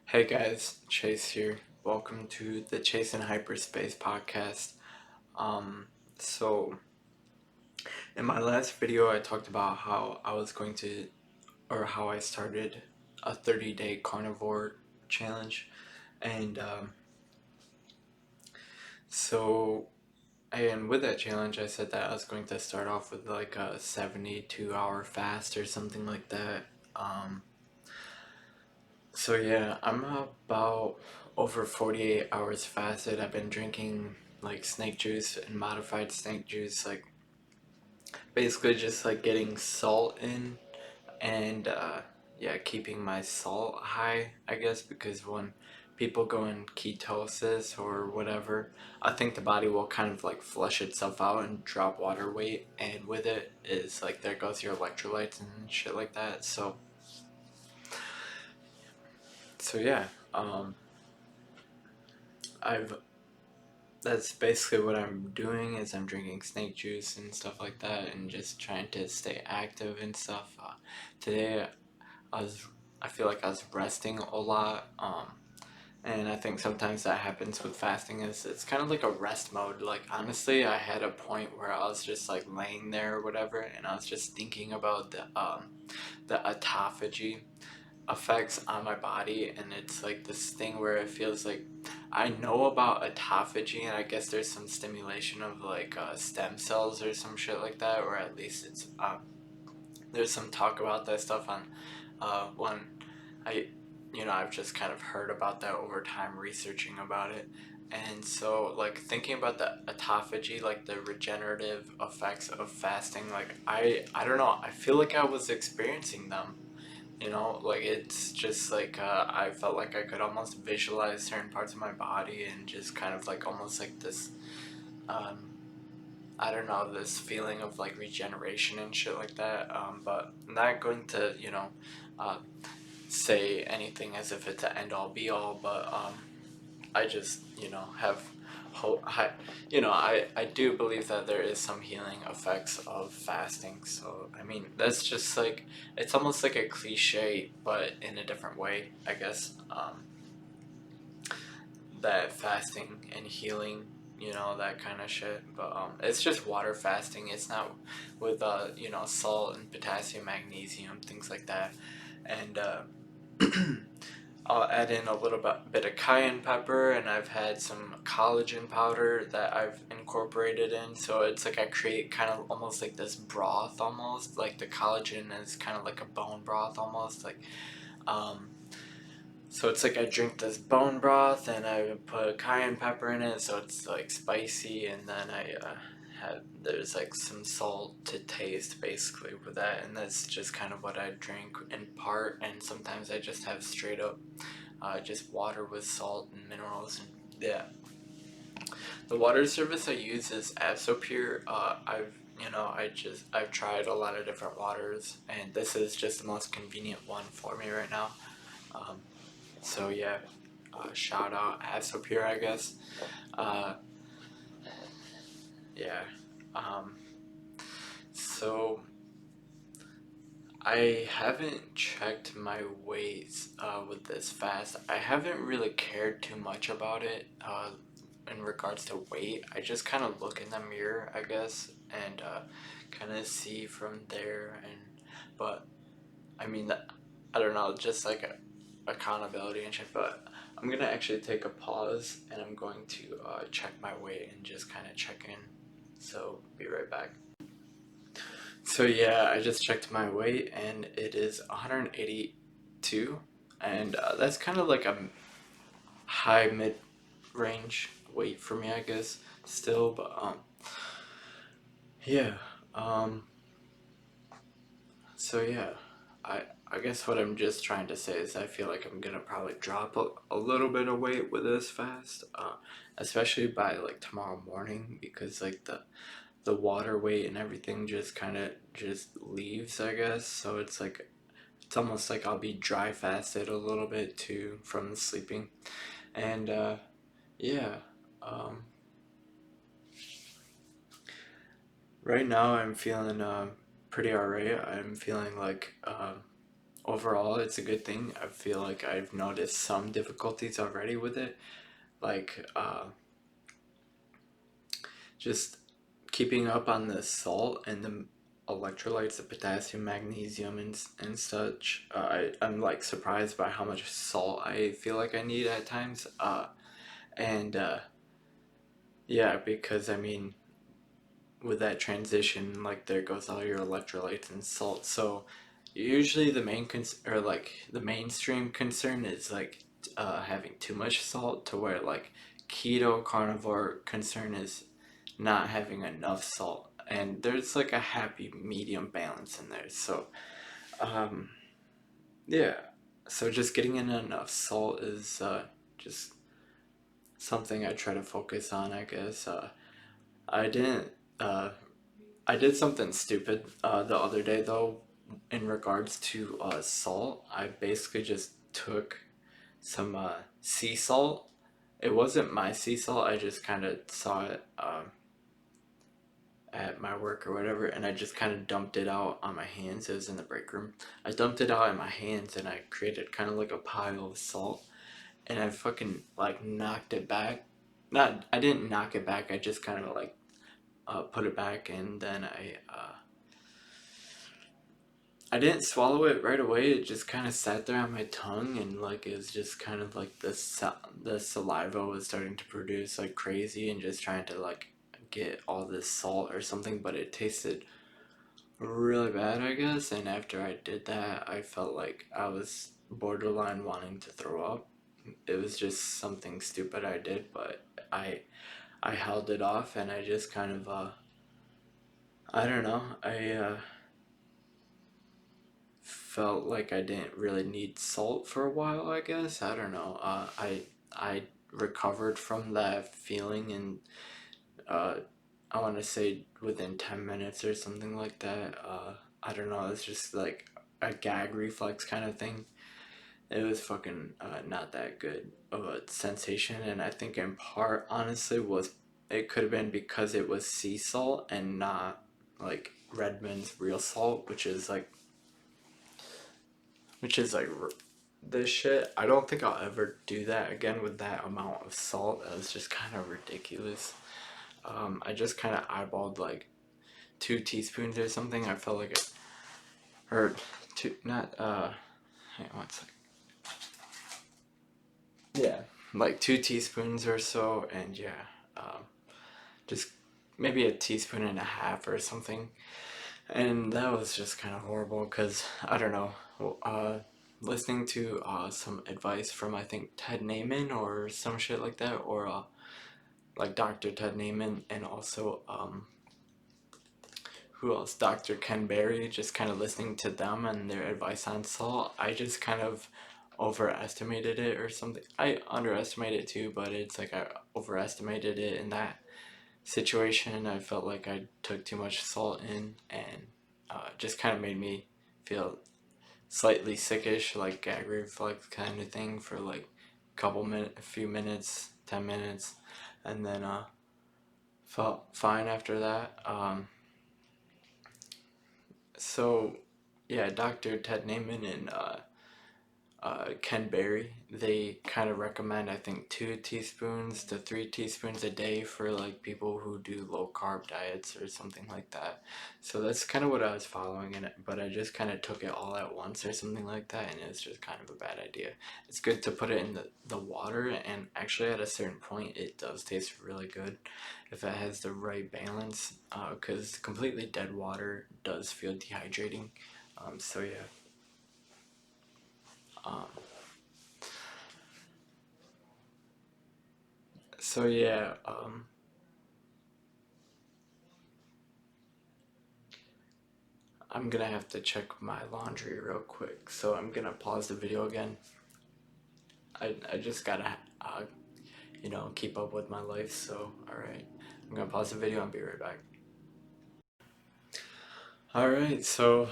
Hey guys, Chase here. Welcome to the Chase and Hyperspace podcast. Um, so in my last video, I talked about how I was going to, or how I started a 30-day carnivore challenge, and so and with that challenge, I said that I was going to start off with like a 72-hour fast or something like that. Um, So yeah, I'm about over 48 hours fasted. I've been drinking like snake juice and modified snake juice, like basically just like getting salt in and yeah, keeping my salt high, I guess, because when people go in ketosis or whatever, I think the body will kind of like flush itself out and drop water weight, and with it is like there goes your electrolytes and shit like that. So yeah, I've that's basically what I'm doing is I'm drinking snake juice and stuff like that and just trying to stay active and stuff. Today I was I feel like I was resting a lot, and I think sometimes that happens with fasting is it's kind of like a rest mode. Like honestly, I had a point where I was just like laying there or whatever, and I was just thinking about the autophagy effects on my body, and it's like this thing where it feels like I know about autophagy, and I guess there's some stimulation of like stem cells or some shit like that, or at least it's there's some talk about that stuff on when I I've just kind of heard about that over time researching about it. And so like thinking about the autophagy, like the regenerative effects of fasting, like I don't know, I feel like I was experiencing them, like it's just like I felt like I could almost visualize certain parts of my body and just kind of like almost like this um, I don't know, this feeling of like regeneration and shit like that, but not going to uh, say anything as if it's an end all be all, but I just, have hope. I do believe that there is some healing effects of fasting. So, I mean, that's just like, it's almost like a cliche, but in a different way, I guess. That fasting and healing, that kind of shit. But it's just water fasting. It's not with, salt and potassium, magnesium, things like that. And, I'll add in a little bit of cayenne pepper, and I've had some collagen powder that I've incorporated in. So it's like I create kind of almost like this broth, almost like the collagen is kind of like a bone broth, almost like. Um, so it's like I drink this bone broth, and I put cayenne pepper in it, so it's like spicy, and then I had there's like some salt to taste basically with that, and that's just kind of what I drink in part. And sometimes I just have straight up just water with salt and minerals. And yeah, the water service I use is Absopure. I've tried a lot of different waters, and this is just the most convenient one for me right now. Um, so yeah, shout out Absopure, I guess. Uh, yeah. Um, so I haven't checked my weights with this fast. I haven't really cared too much about it in regards to weight. I just kind of look in the mirror, I guess, and kind of see from there. But I mean, I don't know, just like accountability and shit. But I'm gonna actually take a pause, and I'm going to check my weight and just kind of check in. So be right back. So yeah, I just checked my weight, and it is 182, and that's kind of like a high mid range weight for me, I guess. Still, but yeah. Um, so yeah, I guess what I'm just trying to say is I feel like I'm gonna probably drop a little bit of weight with this fast, especially by like tomorrow morning, because like the water weight and everything just kind of just leaves, I guess. So it's almost like I'll be dry fasted a little bit too from the sleeping. And yeah, um, right now I'm feeling pretty alright. I'm feeling like overall it's a good thing. I feel like I've noticed some difficulties already with it, like just keeping up on the salt and the electrolytes, the potassium, magnesium, and such. I'm like surprised by how much salt I feel like I need at times. And Yeah, because I mean, with that transition, like there goes all your electrolytes and salt. So usually the or like the mainstream concern is like having too much salt, to where like keto carnivore concern is not having enough salt. And there's like a happy medium balance in there. So um, yeah, so just getting in enough salt is just something I try to focus on, I guess. I didn't uh, I did something stupid the other day though, in regards to salt. I basically just took some sea salt. It wasn't my sea salt. I just kind of saw it at my work or whatever, and I just kind of dumped it out on my hands. It was in the break room. I dumped it out in my hands, and I created kind of like a pile of salt, and I fucking like knocked it back. Not, I didn't knock it back. I just kind of like put it back, and then I didn't swallow it right away. It just kind of sat there on my tongue, and like it was just kind of like the saliva was starting to produce like crazy, and just trying to like get all this salt or something. But it tasted really bad, I guess. And after I did that, I felt like I was borderline wanting to throw up. It was just something stupid I did, but I I held it off, and I just kind of I don't know. I felt like I didn't really need salt for a while, I guess. I don't know. I recovered from that feeling in uh I want to say within 10 minutes or something like that. I don't know, it's just like a gag reflex kind of thing. It was fucking not that good of a sensation, and I think in part honestly was it could have been because it was sea salt and not like Redmond's real salt, which is like this shit. I don't think I'll ever do that again with that amount of salt. That was just kind of ridiculous. I just kind of eyeballed like 2 teaspoons or something. I felt like it, or two, not hang on one second. Yeah, like 2 teaspoons or so, and yeah, um, just maybe a teaspoon and a half or something. And that was just kind of horrible because I don't know. Listening to some advice from, I think, Ted Naiman or some shit like that, or like Dr. Ted Naiman, and also who else? Dr. Ken Berry. Just kind of listening to them and their advice on salt. I just kind of overestimated it or something. I underestimated it too, but it's like I overestimated it in that situation. I felt like I took too much salt in, and just kind of made me feel slightly sickish, like gag reflex kind of thing for like a few minutes, 10 minutes, and then felt fine after that. So yeah, Dr. Ted Naiman and Ken Berry, they kind of recommend, I think, 2 teaspoons to 3 teaspoons a day for like people who do low carb diets or something like that. So that's kind of what I was following in it, but I just kind of took it all at once or something like that, and it's just kind of a bad idea. It's good to put it in the water, and actually at a certain point it does taste really good if it has the right balance, because completely dead water does feel dehydrating. So yeah. Um, so yeah, I'm gonna have to check my laundry real quick, so I'm gonna pause the video again. I just gotta, keep up with my life, so alright. I'm gonna pause the video and be right back. Alright, so,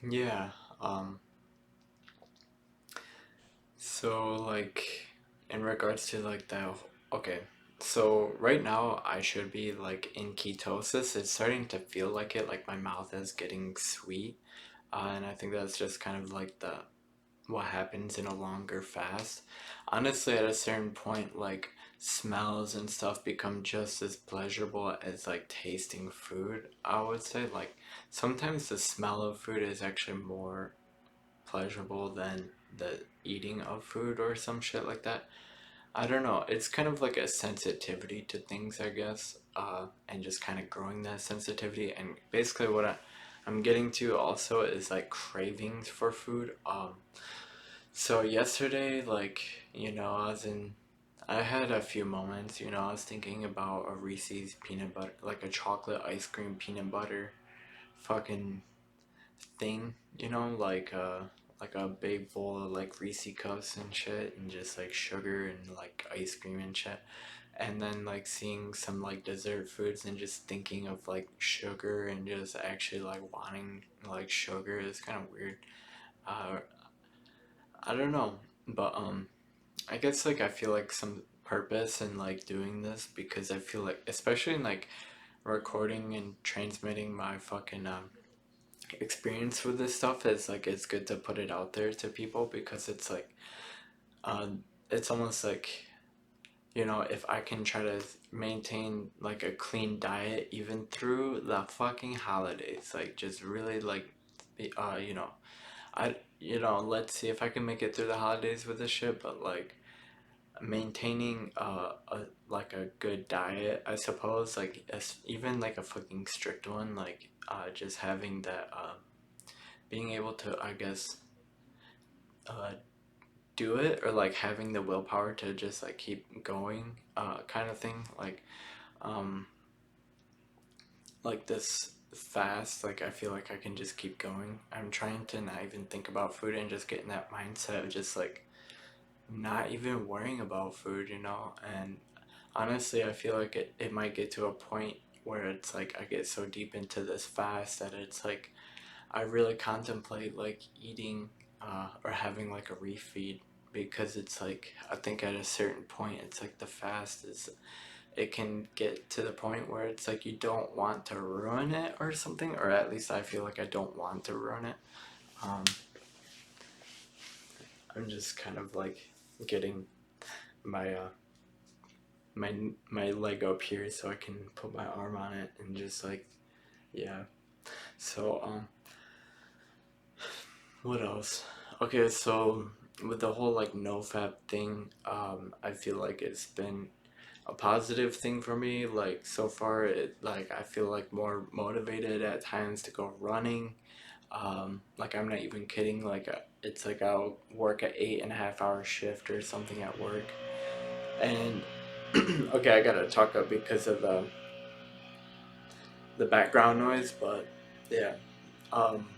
yeah, um, so, like, in regards to, like, that, okay, so right now I should be, like, in ketosis. It's starting to feel like it, like my mouth is getting sweet. and I think that's just kind of like the what happens in a longer fast. Honestly, at a certain point, like smells and stuff become just as pleasurable as like tasting food. I would say like sometimes the smell of food is actually more pleasurable than the eating of food or some shit like that. I don't know. It's kind of like a sensitivity to things, I guess, and just kind of growing that sensitivity. And basically, I'm getting to also is like cravings for food. So yesterday, like, I had a few moments, I was thinking about a Reese's peanut butter, like a chocolate ice cream peanut butter fucking thing, like a big bowl of like Reese cups and shit, and just like sugar and like ice cream and shit. And then like seeing some like dessert foods and just thinking of like sugar and just actually like wanting like sugar is kind of weird. Uh, I don't know, but I guess like I feel like some purpose in like doing this because I feel like especially in like recording and transmitting my fucking experience with this stuff is like it's good to put it out there to people because it's almost like if I can try to maintain like a clean diet even through the fucking holidays, like just really like uh you know let's see if I can make it through the holidays with this shit, but like maintaining a good diet, I suppose, like even like a fucking strict one, like just having that being able to, I guess, uh do it, or like having the willpower to just like keep going, kind of thing, um like this fast, like I feel like I can just keep going. I'm trying to not even think about food and just get in that mindset of just like not even worrying about food, and honestly, I feel like it might get to a point where it's like I get so deep into this fast that it's like I really contemplate like eating, or having like a refeed, because it's like I think at a certain point it's like the fast is, it can get to the point where it's like you don't want to ruin it or something, or at least I feel like I don't want to ruin it. Um, I'm just kind of like getting my my my leg up here so I can put my arm on it and just like, yeah. So what else? Okay, so with the whole like no fap thing, I feel like it's been a positive thing for me. Like so far, I feel like more motivated at times to go running. Like I'm not even kidding. Like it's like I'll work an 8.5 hour shift or something at work, and okay, I gotta talk up because of the background noise, but yeah. Um,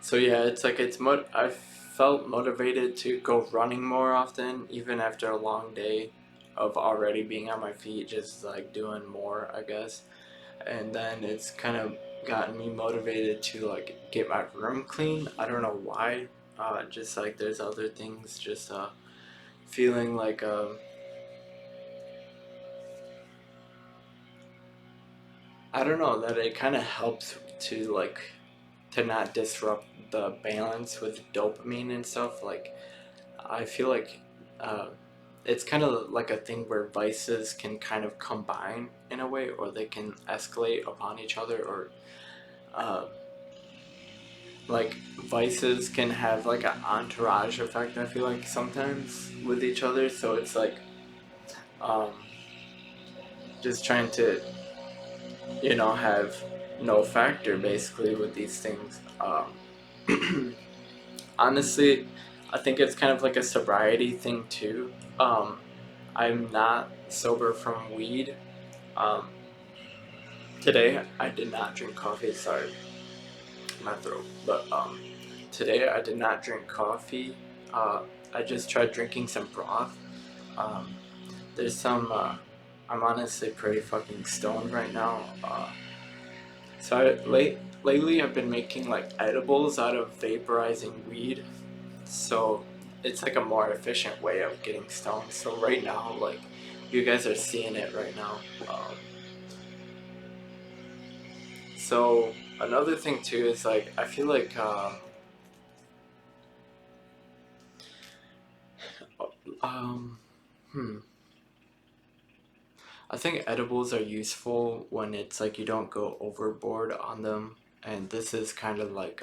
so yeah, it's like I felt motivated to go running more often, even after a long day of already being on my feet, just like doing more, I guess. And then it's kind of gotten me motivated to like get my room clean. I don't know why. Just like there's other things, just feeling like I don't know, that it kind of helps to like to not disrupt the balance with dopamine and stuff. Like I feel like uh, it's kind of like a thing where vices can kind of combine in a way, or they can escalate upon each other, or uh, like vices can have like an entourage effect. I feel like sometimes with each other, so it's like um, just trying to have no factor basically with these things. Honestly, I think it's kind of like a sobriety thing too. I'm not sober from weed. Um, Today I did not drink coffee. Sorry, my throat. But today I did not drink coffee. I just tried drinking some broth. Um, there's some. I'm honestly pretty fucking stoned right now. Lately I've been making like edibles out of vaporizing weed. So it's like a more efficient way of getting stoned. So right now, like you guys are seeing it right now. So another thing too is like I feel like um hmm I think edibles are useful when it's like you don't go overboard on them, and this is kind of like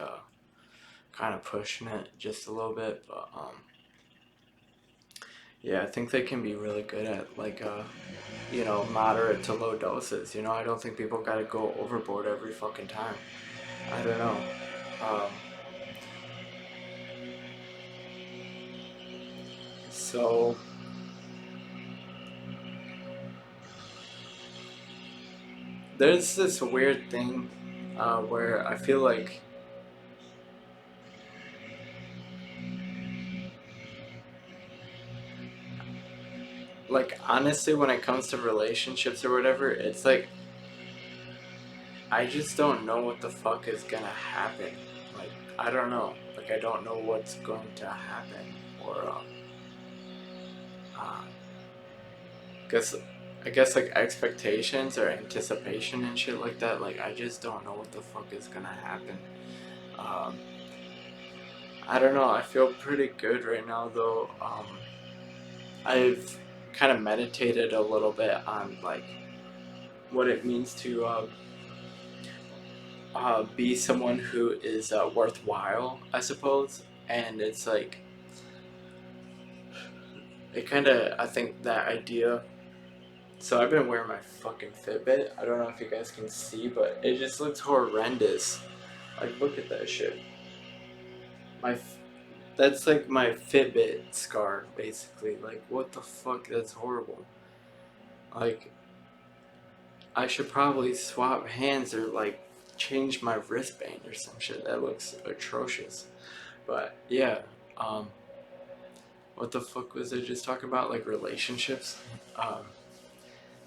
kind of pushing it just a little bit, but yeah, I think they can be really good at like moderate to low doses. I don't think people gotta go overboard every fucking time. I don't know. Um, so there's this weird thing where I feel like honestly when it comes to relationships or whatever, it's like I just don't know what the fuck is gonna happen. Like I don't know. Like I don't know what's going to happen or uh, guess I guess like expectations or anticipation and shit like that. Like I just don't know what the fuck is gonna happen. Um, I don't know. I feel pretty good right now though. I've kind of meditated a little bit on like what it means to be someone who is worthwhile, I suppose. And it's like it kind of I think that idea. So I've been wearing my fucking Fitbit. I don't know if you guys can see, but it just looks horrendous. Like look at that shit. My that's like my Fitbit scar basically. Like what the fuck? That's horrible. Like I should probably swap hands or like change my wristband or some shit. That looks atrocious. But yeah, um, what the fuck was I just talking about? Like relationships? Um,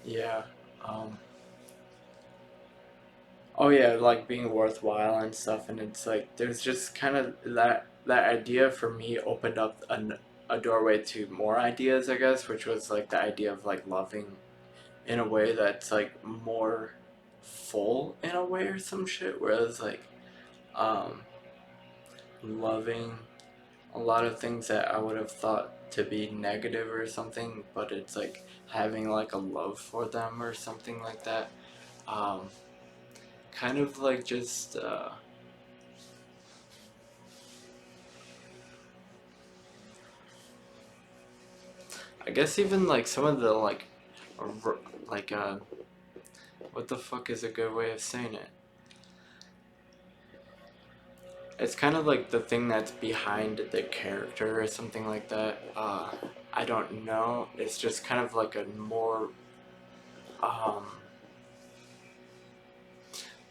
yeah. Um, oh yeah, like being worthwhile and stuff. And it's like there's just kind of that idea for me opened up a doorway to more ideas, I guess, which was like the idea of like loving in a way that's like more full in a way or some shit. Whereas like um, loving a lot of things that I would have thought to be negative or something, but it's like having like a love for them or something like that. Um, kind of like just, I guess even like some of the like, like, what the fuck is a good way of saying it? It's kind of like the thing that's behind the character or something like that. I don't know. It's just kind of like a more, um,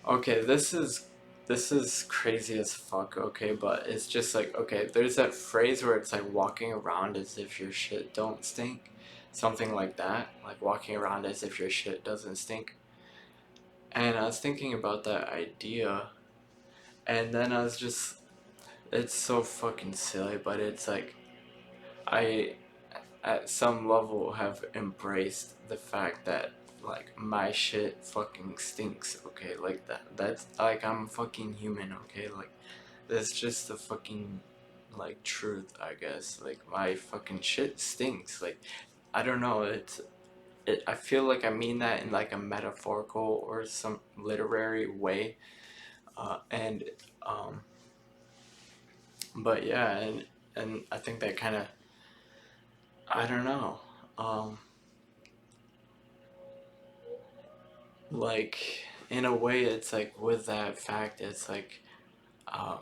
okay, this is crazy as fuck, okay, but it's just like okay, there's that phrase where it's like walking around as if your shit don't stink. Something like that. Like walking around as if your shit doesn't stink. And I was thinking about that idea and then I was just it's so fucking silly, but it's like I at some level have embraced the fact that like my shit fucking stinks, okay? Like that's like I'm fucking human, okay? Like that's just the fucking like truth, I guess. Like my fucking shit stinks. Like I don't know, I feel like I mean that in like a metaphorical or some literary way. And um but yeah, and I think that kind of I don't know. Um like in a way it's like with that fact um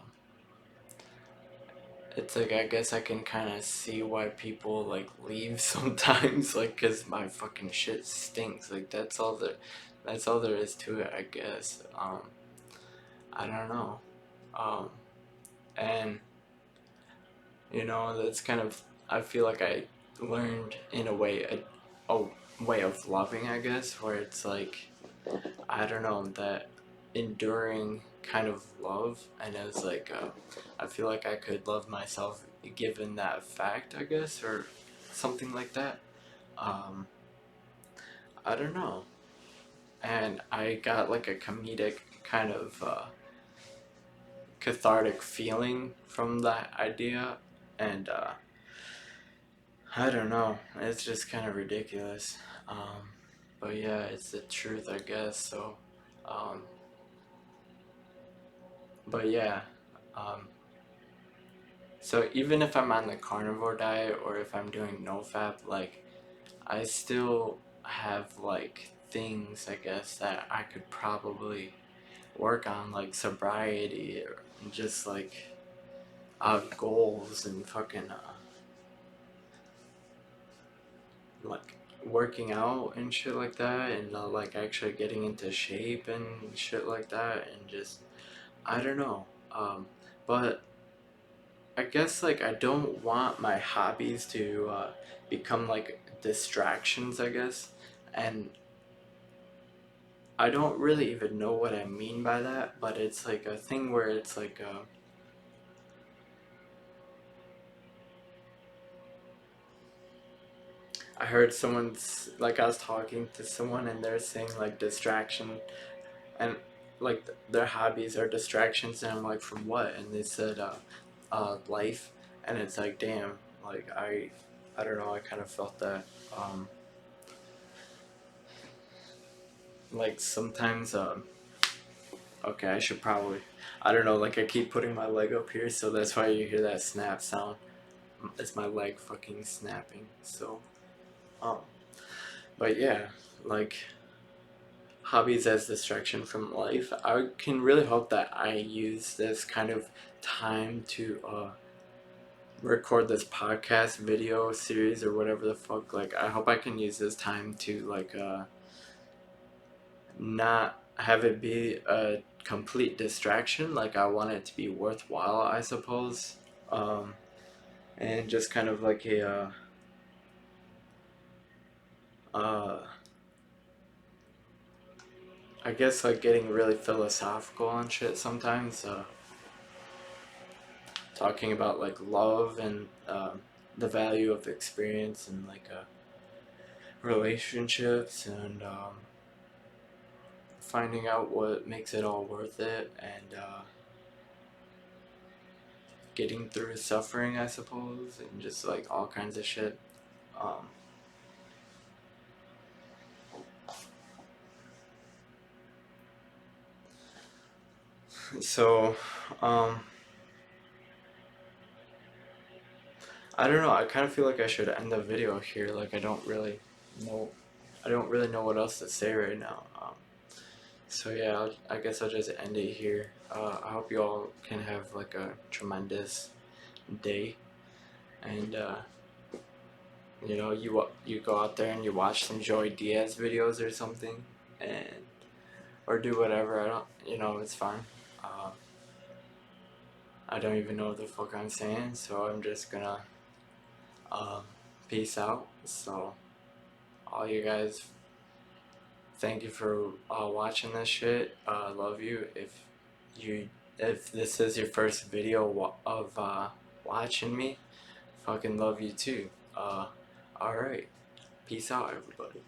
it's like I guess I can kind of see why people like leave sometimes like cuz my fucking shit stinks. Like that's all there is to it, I guess. I don't know. Um and that's kind of I feel like I learned in a way a way of loving, I guess, where it's like I don't know, that enduring kind of love, and it was like I feel like I could love myself given that fact, I guess, or something like that. Um, I don't know, and I got like a comedic kind of cathartic feeling from that idea, and I don't know, it's just kind of ridiculous. Um, but yeah, it's the truth, I guess. So, um, but yeah, um, so even if I'm on the carnivore diet or if I'm doing no fap, like I still have like things, I guess, that I could probably work on, like sobriety or just like goals and fucking like working out and shit like that, and like actually getting into shape and shit like that, and just I don't know. But I guess like I don't want my hobbies to become like distractions, I guess, and I don't really even know what I mean by that, but it's like a thing where it's like I heard someone's like I was talking to someone and they're saying like distraction and like their hobbies are distractions, and I'm like, from what? And they said life, and it's like, damn, like I don't know, I kind of felt that like sometimes okay, I should probably, I don't know, like I keep putting my leg up here, so that's why you hear that snap sound. It's my leg fucking snapping. So um but yeah, like hobbies as distraction from life. I can really hope that I use this kind of time to record this podcast video series or whatever the fuck. Like I hope I can use this time to like not have it be a complete distraction. Like I want it to be worthwhile, I suppose. Um and just kind of like a uh I guess like getting really philosophical on shit sometimes, talking about like love and the value of experience and like relationships, and finding out what makes it all worth it, and getting through suffering, I suppose, and just like all kinds of shit. Um, so, um, I don't know. I kind of feel like I should end the video here. Like know, I don't really know what else to say right now. So yeah, I guess I'll just end it here. I hope you all can have like a tremendous day, and you go out there and you watch some Joey Diaz videos or something, and or do whatever. I don't, it's fine. Uh, I don't even know what the fuck I'm saying, so I'm just gonna um, peace out. So all you guys, thank you for watching this shit. Love you. You if this is your first video of watching me, fucking love you too. Alright. Peace out, everybody.